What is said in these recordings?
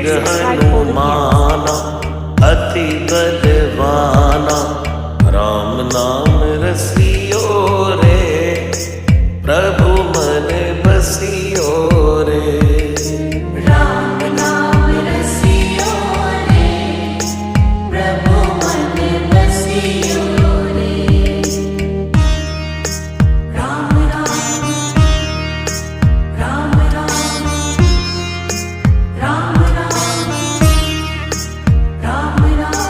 वीर हनुमाना अति बलवाना, राम नाम रसियो रे, प्रभु मन बसियो रे। राम नाम रसियो रे, प्रभु मन बसियो रे। राम राम राम राम राम राम राम राम।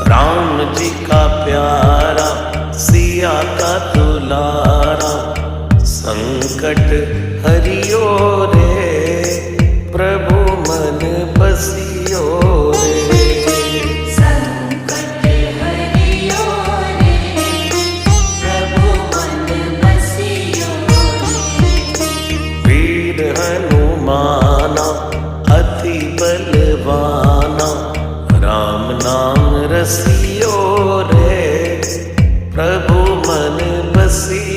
राम जी का प्यारा सिया का दुलारा, संकट हरियो रे, प्रभु मन बसियो रे। संकट हरियो रे, प्रभु मन बसियो रे। वीर हनुमाना अति बलवाना, राम नाम रसियो रे, प्रभु मन बसियो